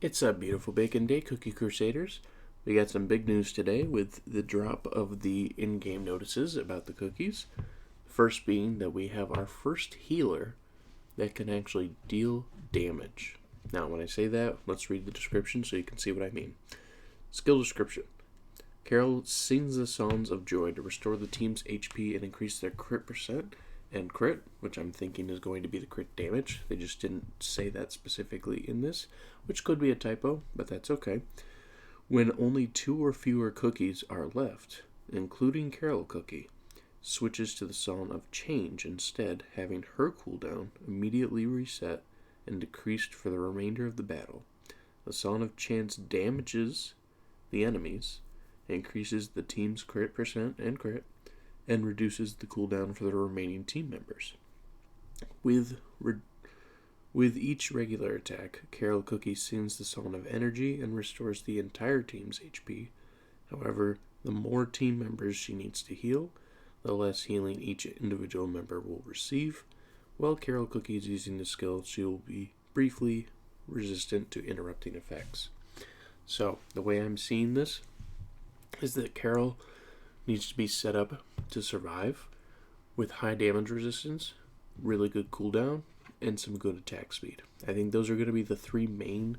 It's a beautiful bacon day, Cookie Crusaders. We got some big news today with the drop of the in-game notices about the cookies. First being that we have our first healer that can actually deal damage. Now, when I say that, let's read the description so you can see what I mean. Skill description. Carol sings the songs of joy to restore the team's HP and increase their crit percent and crit, which I'm thinking is going to be the crit damage. They just didn't say that specifically in this, which could be a typo, but that's okay. When only 2 or fewer cookies are left, including Carol Cookie, switches to the Song of Change instead, having her cooldown immediately reset and decreased for the remainder of the battle. The Song of Chance damages the enemies, increases the team's crit percent and crit, and reduces the cooldown for the remaining team members. With each regular attack, Carol Cookie sings the Song of Energy and restores the entire team's HP. However, the more team members she needs to heal, the less healing each individual member will receive. While Carol Cookie is using the skill, she will be briefly resistant to interrupting effects. So, the way I'm seeing this is that Carol needs to be set up to survive with high damage resistance, really good cooldown, and some good attack speed. I think those are going to be the 3 main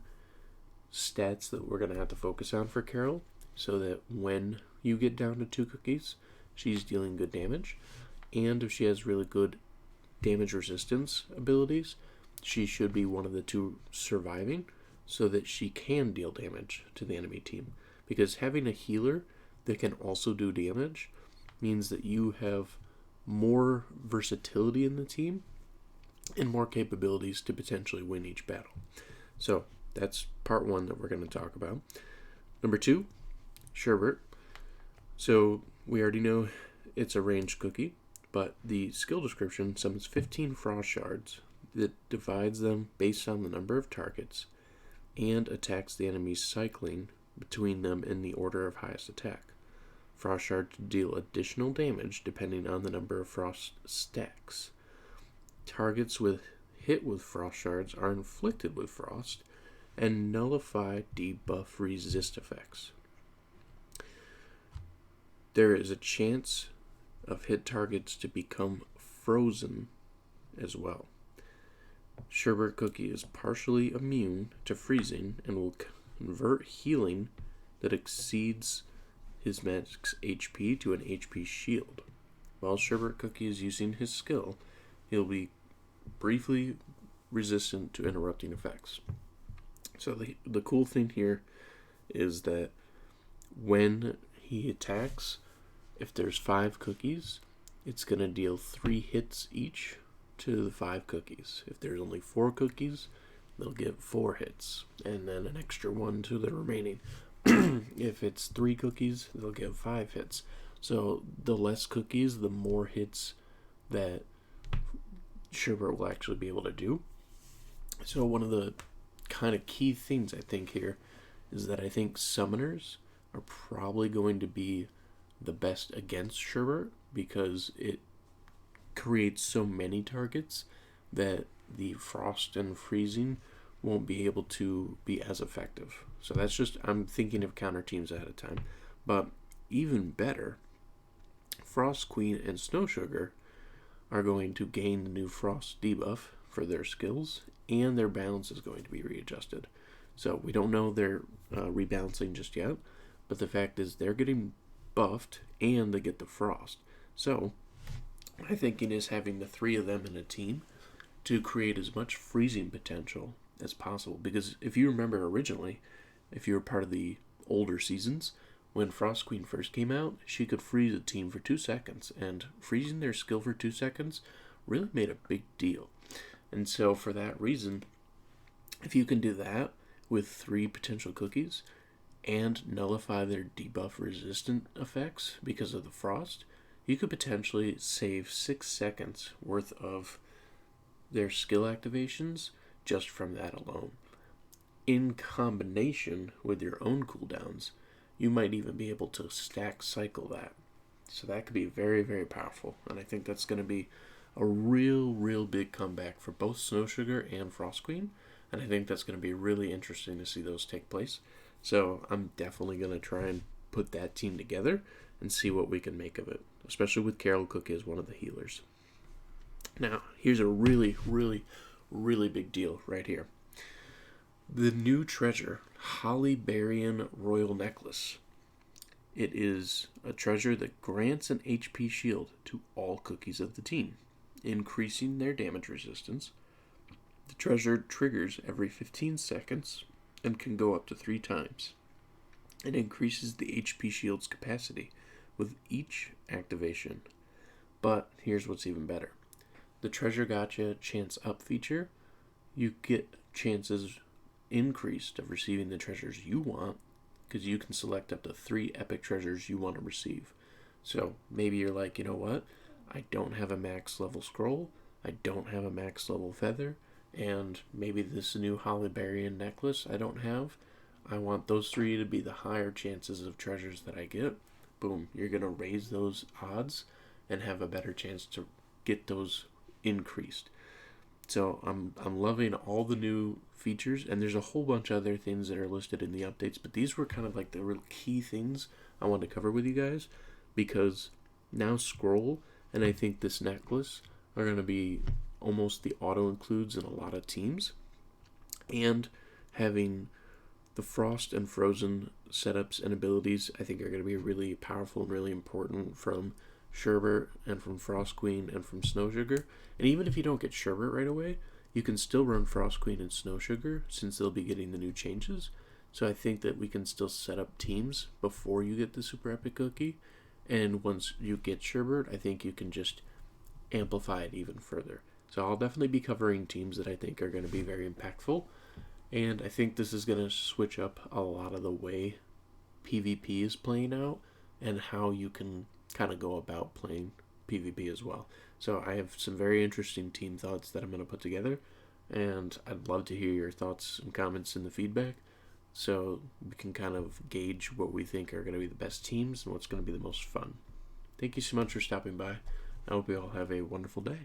stats that we're going to have to focus on for Carol, so that when you get down to 2 cookies, she's dealing good damage. And if she has really good damage resistance abilities, she should be one of the 2 surviving, so that she can deal damage to the enemy team. Because having a healer that can also do damage means that you have more versatility in the team and more capabilities to potentially win each battle. So that's part 1 that we're going to talk about. Number 2, Sherbet. So we already know it's a ranged cookie, but the skill description summons 15 frost shards that divides them based on the number of targets and attacks the enemies cycling between them in the order of highest attack. Frost shards deal additional damage depending on the number of frost stacks. Targets hit with frost shards are inflicted with frost and nullify debuff resist effects. There is a chance of hit targets to become frozen as well. Sherbet Cookie is partially immune to freezing and will convert healing that exceeds his max HP to an HP shield. While Sherbet Cookie is using his skill, he'll be briefly resistant to interrupting effects. So the cool thing here is that when he attacks, if there's 5 cookies, it's going to deal 3 hits each to the 5 cookies. If there's only 4 cookies, they'll give 4 hits, and then an extra 1 to the remaining. If it's 3 cookies, they'll give 5 hits. So the less cookies, the more hits that Sherbet will actually be able to do. So one of the kind of key things I think here is that I think summoners are probably going to be the best against Sherbet, because it creates so many targets that the frost and freezing won't be able to be as effective. So that's just, I'm thinking of counter teams ahead of time. But even better, Frost Queen and Snow Sugar are going to gain the new Frost debuff for their skills, and their balance is going to be readjusted. So we don't know they're rebalancing just yet, but the fact is they're getting buffed and they get the Frost. So my thinking is having the 3 of them in a team to create as much freezing potential as possible. Because if you remember originally, if you were part of the older seasons, when Frost Queen first came out, she could freeze a team for 2 seconds, and freezing their skill for 2 seconds really made a big deal. And so for that reason, if you can do that with 3 potential cookies and nullify their debuff resistant effects because of the frost, you could potentially save 6 seconds worth of their skill activations just from that alone. In combination with your own cooldowns, you might even be able to stack cycle that. So that could be very, very powerful. And I think that's going to be a real big comeback for both Snow Sugar and Frost Queen. and I think that's going to be really interesting to see those take place. So I'm definitely going to try and put that team together and see what we can make of it, especially with Carol Cook as one of the healers. Now, here's a really, really, really big deal right here. The new treasure, Holly-Berrien Royal Necklace. It is a treasure that grants an HP shield to all cookies of the team, increasing their damage resistance. The treasure triggers every 15 seconds and can go up to 3 times. It increases the HP shield's capacity with each activation. But here's what's even better. The Treasure Gotcha Chance Up feature, you get chances increased of receiving the treasures you want, because you can select up to 3 epic treasures you want to receive. So maybe you're like, you know what? I don't have a max level scroll, I don't have a max level feather, and maybe this new Holly-Berrien necklace I don't have. I want those 3 to be the higher chances of treasures that I get. Boom, you're going to raise those odds and have a better chance to get those increased. So I'm loving all the new features, and there's a whole bunch of other things that are listed in the updates, but these were kind of like the real key things I wanted to cover with you guys, because now scroll and I think this necklace are going to be almost the auto includes in a lot of teams, and having the Frost and Frozen setups and abilities I think are going to be really powerful and really important from Sherbet and from Frost Queen and from Snow Sugar. And even if you don't get Sherbet right away, you can still run Frost Queen and Snow Sugar since they'll be getting the new changes. So I think that we can still set up teams before you get the Super Epic Cookie. And once you get Sherbet, I think you can just amplify it even further. So I'll definitely be covering teams that I think are going to be very impactful. And I think this is going to switch up a lot of the way PvP is playing out and how you can kind of go about playing PvP as well. So I have some very interesting team thoughts that I'm going to put together, and I'd love to hear your thoughts and comments in the feedback so we can kind of gauge what we think are going to be the best teams and what's going to be the most fun. Thank you so much for stopping by. I hope you all have a wonderful day.